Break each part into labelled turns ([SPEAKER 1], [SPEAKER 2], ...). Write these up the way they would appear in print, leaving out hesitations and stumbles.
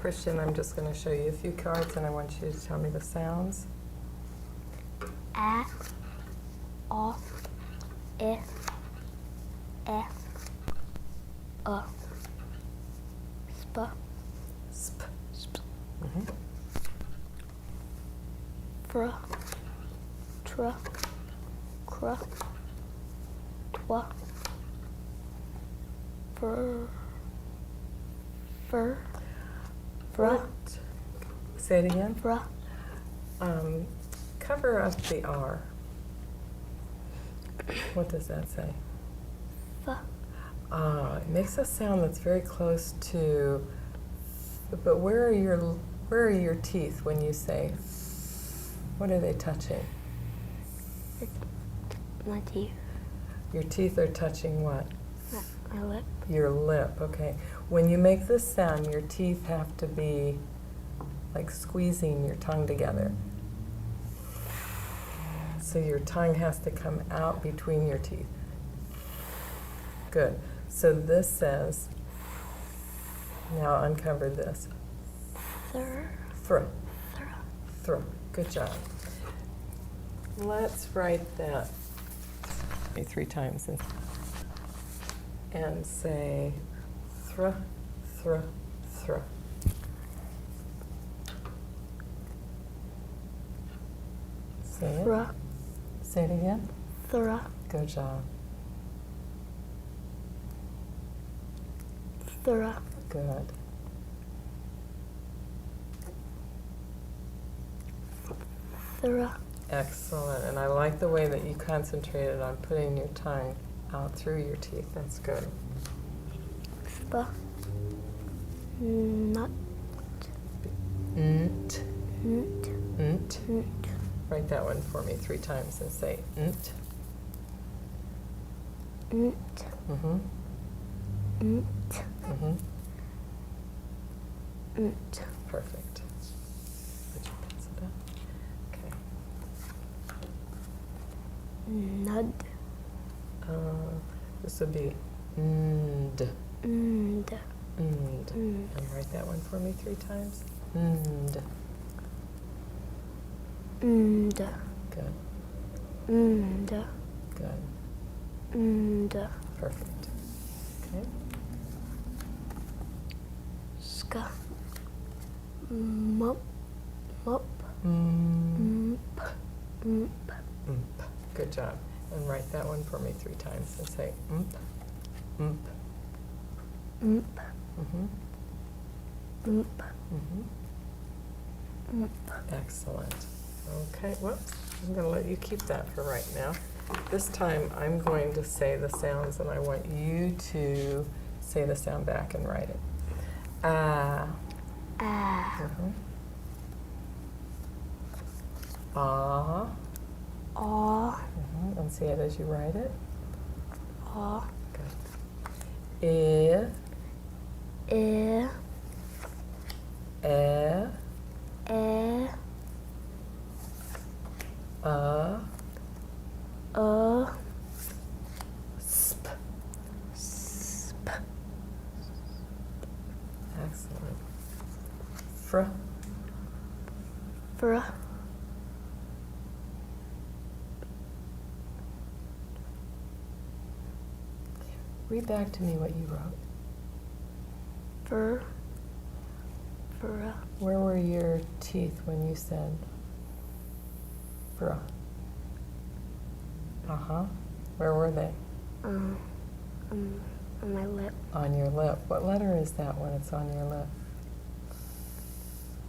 [SPEAKER 1] Christian, I'm just going to show you a few cards and I want you to tell me the sounds.
[SPEAKER 2] A, O, I, E, O, Sp,
[SPEAKER 1] Sp.
[SPEAKER 2] Fr, Tr, Cr, Twa, Fr, Fr, Fr,
[SPEAKER 1] Say it again.
[SPEAKER 2] Fr,
[SPEAKER 1] Cover up the R. What does that say?
[SPEAKER 2] F,
[SPEAKER 1] It makes a sound that's very close to, but where are your teeth when you say, what are they touching?
[SPEAKER 2] my teeth,
[SPEAKER 1] Your teeth are touching what?
[SPEAKER 2] my lip,
[SPEAKER 1] Your lip, okay. When you make this sound, your teeth have to be like squeezing your tongue together. So your tongue has to come out between your teeth. Good. So this says, now uncover this.
[SPEAKER 2] Thr,
[SPEAKER 1] Thr.
[SPEAKER 2] Thr,
[SPEAKER 1] Thr. Good job. Let's write that 3 times and say thr, thr, thr. Say it.
[SPEAKER 2] Thr,
[SPEAKER 1] Say it again.
[SPEAKER 2] Thr,
[SPEAKER 1] Good job.
[SPEAKER 2] Thr,
[SPEAKER 1] Good.
[SPEAKER 2] Thr,
[SPEAKER 1] Excellent. And I like the way that you concentrated on putting your tongue out through your teeth. That's good.
[SPEAKER 2] Sp, Nut,
[SPEAKER 1] Nt.
[SPEAKER 2] Nt,
[SPEAKER 1] Nt.
[SPEAKER 2] Nt,
[SPEAKER 1] Write that one for me 3 times and say nt.
[SPEAKER 2] Nt,
[SPEAKER 1] Mm-hmm.
[SPEAKER 2] Nt,
[SPEAKER 1] Mm-hmm.
[SPEAKER 2] Nt.
[SPEAKER 1] Perfect. Put your pencil down. Okay.
[SPEAKER 2] Nud,
[SPEAKER 1] This would be nd.
[SPEAKER 2] Nd,
[SPEAKER 1] Nd.
[SPEAKER 2] Nd.
[SPEAKER 1] And write that one for me 3 times. Nd.
[SPEAKER 2] Nd,
[SPEAKER 1] Good.
[SPEAKER 2] Nd,
[SPEAKER 1] Good.
[SPEAKER 2] Nd.
[SPEAKER 1] Perfect. Okay.
[SPEAKER 2] Ska, Mup, Mup,
[SPEAKER 1] Mm.
[SPEAKER 2] Mp, Mp.
[SPEAKER 1] Mp. Good job. And write that one for me 3 times and say mp. Mp.
[SPEAKER 2] Mp,
[SPEAKER 1] Mm-hmm.
[SPEAKER 2] Mp,
[SPEAKER 1] Mm-hmm.
[SPEAKER 2] Mp.
[SPEAKER 1] Excellent. Okay, whoops. I'm going to let you keep that for right now. This time I'm going to say the sounds and I want you to say the sound back and write it. Ah.
[SPEAKER 2] Ah,
[SPEAKER 1] Mm-hmm. Ah.
[SPEAKER 2] Aw,
[SPEAKER 1] Mm-hmm. And say it as you write it.
[SPEAKER 2] Aw,
[SPEAKER 1] Good. I.
[SPEAKER 2] E,
[SPEAKER 1] E.
[SPEAKER 2] E,
[SPEAKER 1] Sp.
[SPEAKER 2] Sp,
[SPEAKER 1] Excellent. Fr.
[SPEAKER 2] Fr,
[SPEAKER 1] Read back to me what you wrote.
[SPEAKER 2] Fr, Fr,
[SPEAKER 1] Where were your teeth when you said fr? Uh-huh. Where were they?
[SPEAKER 2] on my lip.
[SPEAKER 1] On your lip. What letter is that when it's on your lip?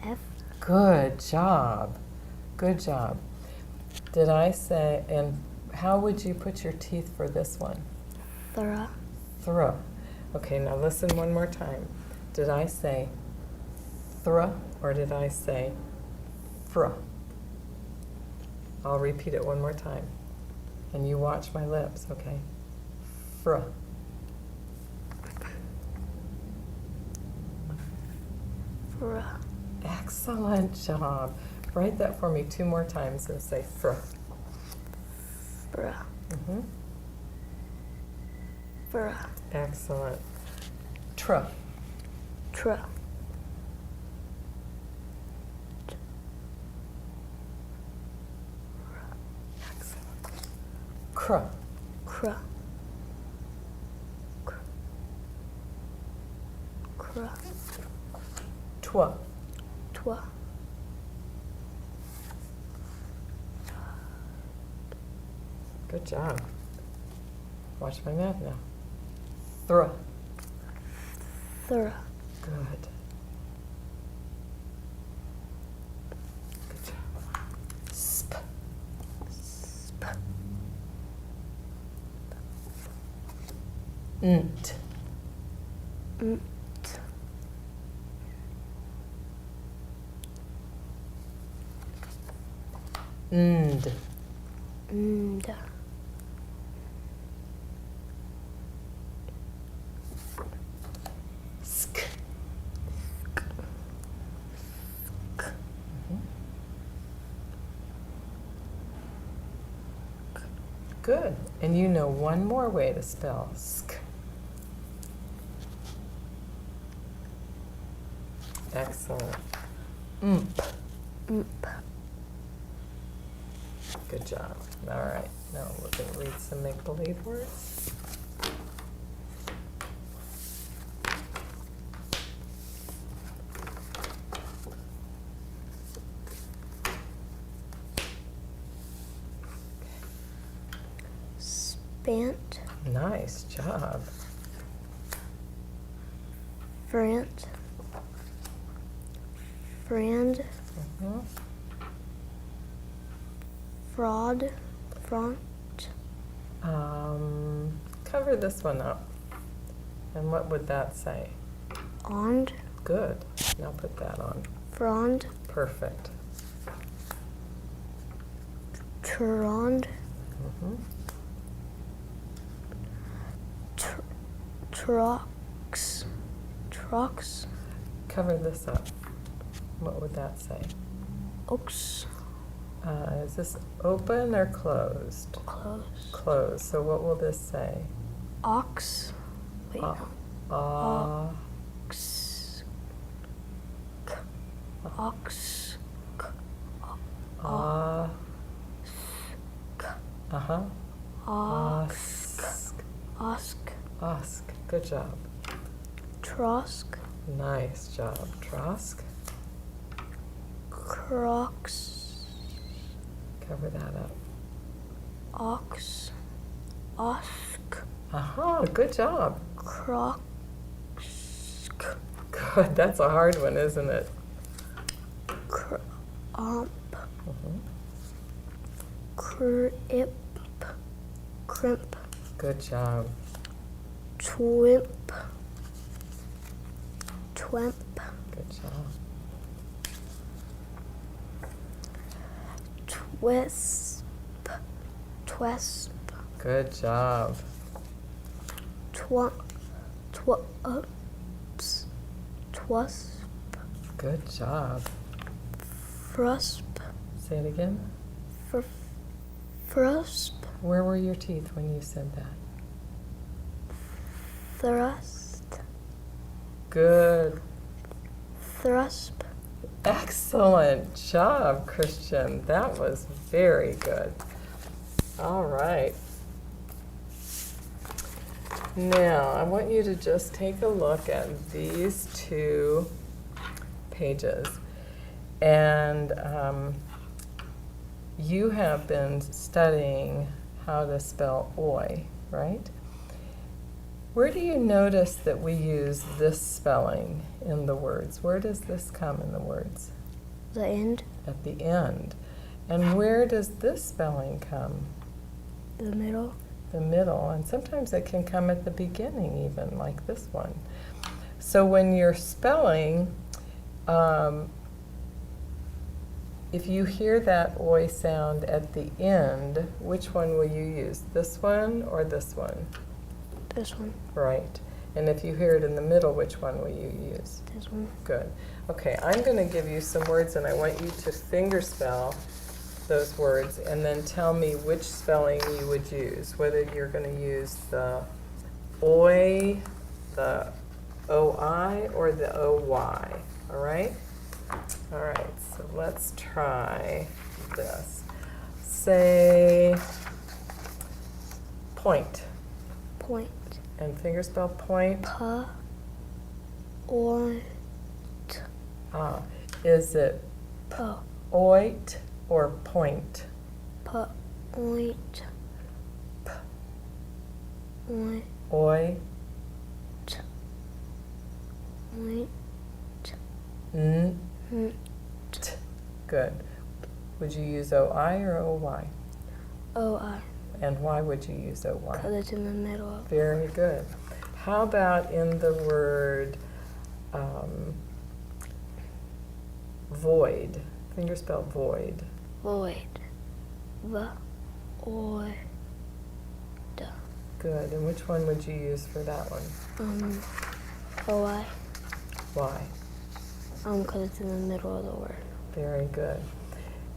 [SPEAKER 2] F,
[SPEAKER 1] Good job. Good job. Did I say, and how would you put your teeth for this one?
[SPEAKER 2] Thr,
[SPEAKER 1] Thr. Okay, now listen one more time. Did I say thr or did I say fr? I'll repeat it one more time. And you watch my lips, okay? Fr.
[SPEAKER 2] Fr,
[SPEAKER 1] Excellent job. Write that for me 2 more times and say fr.
[SPEAKER 2] Fr,
[SPEAKER 1] Mm-hmm.
[SPEAKER 2] Fr,
[SPEAKER 1] Excellent. Tr.
[SPEAKER 2] Tr,
[SPEAKER 1] Cr.
[SPEAKER 2] Cr. Cr. Cr.
[SPEAKER 1] Twa.
[SPEAKER 2] Twa.
[SPEAKER 1] Good job. Watch my mouth now. Thra.
[SPEAKER 2] Thra.
[SPEAKER 1] Good. Good job. Sp.
[SPEAKER 2] Sp.
[SPEAKER 1] Nt.
[SPEAKER 2] Nt.
[SPEAKER 1] Nd.
[SPEAKER 2] Nd.
[SPEAKER 1] Sk. Good. And you know one more way to spell sk. Excellent. Mp.
[SPEAKER 2] Mp.
[SPEAKER 1] Good job. All right. Now we're going to read some make-believe words.
[SPEAKER 2] Spant.
[SPEAKER 1] Nice job.
[SPEAKER 2] Frant. Friend.
[SPEAKER 1] Mhm.
[SPEAKER 2] Fraud. Front.
[SPEAKER 1] Cover this one up. And what would that say?
[SPEAKER 2] Ond.
[SPEAKER 1] Good. Now put that on.
[SPEAKER 2] Frond.
[SPEAKER 1] Perfect.
[SPEAKER 2] Trond.
[SPEAKER 1] Mhm.
[SPEAKER 2] Trox. Trox.
[SPEAKER 1] Cover this up. What would that say?
[SPEAKER 2] Oaks.
[SPEAKER 1] Is this open or closed?
[SPEAKER 2] Close.
[SPEAKER 1] Closed. So what will this say?
[SPEAKER 2] Ox. Wait.
[SPEAKER 1] Ah.
[SPEAKER 2] No. Ox. K. Ox. K.
[SPEAKER 1] Ah.
[SPEAKER 2] K.
[SPEAKER 1] Uh-huh.
[SPEAKER 2] Ox. Osk.
[SPEAKER 1] Osk. Good job.
[SPEAKER 2] Trosk.
[SPEAKER 1] Nice job. Trosk.
[SPEAKER 2] Crocs.
[SPEAKER 1] Cover that up.
[SPEAKER 2] Ox. Osk.
[SPEAKER 1] Uh-huh. Good job.
[SPEAKER 2] Crocs.
[SPEAKER 1] Good. That's a hard one, isn't it?
[SPEAKER 2] Ump.
[SPEAKER 1] Mhm.
[SPEAKER 2] Crip. Crimp.
[SPEAKER 1] Good job.
[SPEAKER 2] Twimp. Twimp.
[SPEAKER 1] Good job.
[SPEAKER 2] Twisp. Twisp.
[SPEAKER 1] Good job.
[SPEAKER 2] Twump. Twips. Twusp.
[SPEAKER 1] Good job.
[SPEAKER 2] Frusp.
[SPEAKER 1] Say it again.
[SPEAKER 2] Frusp.
[SPEAKER 1] Where were your teeth when you said that?
[SPEAKER 2] Thrust.
[SPEAKER 1] Good.
[SPEAKER 2] Thrusp.
[SPEAKER 1] Excellent job, Christian. That was very good. All right. Now, I want you to just take a look at these two pages. And you have been studying how to spell oi, right? Where do you notice that we use this spelling in the words? Where does this come in the words?
[SPEAKER 2] The end.
[SPEAKER 1] At the end. And where does this spelling come?
[SPEAKER 2] The middle.
[SPEAKER 1] The middle. And sometimes it can come at the beginning even, like this one. So when you're spelling, if you hear that oi sound at the end, which one will you use? This one or this one?
[SPEAKER 2] This one.
[SPEAKER 1] Right. And if you hear it in the middle, which one will you use?
[SPEAKER 2] This one.
[SPEAKER 1] Good. Okay, I'm going to give you some words and I want you to fingerspell those words and then tell me which spelling you would use, whether you're going to use the oi, the oi, or the oy. All right? All right, so let's try this. Say point.
[SPEAKER 2] Point.
[SPEAKER 1] And fingerspell point.
[SPEAKER 2] Point.
[SPEAKER 1] Is it oit or point?
[SPEAKER 2] Point. Oint.
[SPEAKER 1] Oi.
[SPEAKER 2] Oint.
[SPEAKER 1] N. T. Good. Would you use OI or OY?
[SPEAKER 2] OI.
[SPEAKER 1] And why would you use OY?
[SPEAKER 2] Because it's in the middle of.
[SPEAKER 1] Very good. How about in the word void? Fingerspell void.
[SPEAKER 2] Void. Void.
[SPEAKER 1] Good. And which one would you use for that one?
[SPEAKER 2] OI.
[SPEAKER 1] Why?
[SPEAKER 2] Because it's in the middle of the word.
[SPEAKER 1] Very good.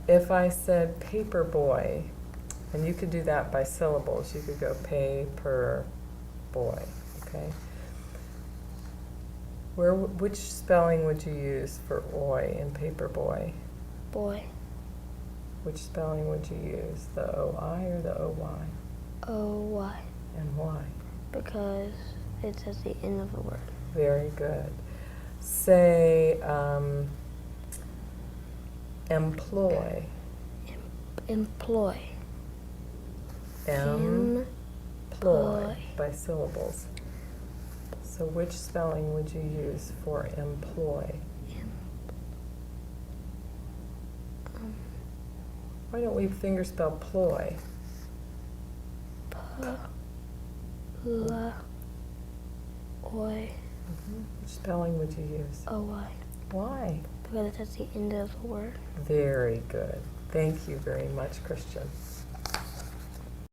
[SPEAKER 1] If I said paper boy, and you could do that by syllables, you could go paper boy, okay? Which spelling would you use for oi in paper boy?
[SPEAKER 2] Boy.
[SPEAKER 1] Which spelling would you use, the OI or the OY?
[SPEAKER 2] OY.
[SPEAKER 1] And why?
[SPEAKER 2] Because it's at the end of the word.
[SPEAKER 1] Very good. Say employ.
[SPEAKER 2] Employ.
[SPEAKER 1] Employ by syllables. So which spelling would you use for employ? Why don't we fingerspell ploy?
[SPEAKER 2] Oy.
[SPEAKER 1] Which spelling would you use?
[SPEAKER 2] OY.
[SPEAKER 1] Why?
[SPEAKER 2] Because it's at the end of the word.
[SPEAKER 1] Very good. Thank you very much, Christian.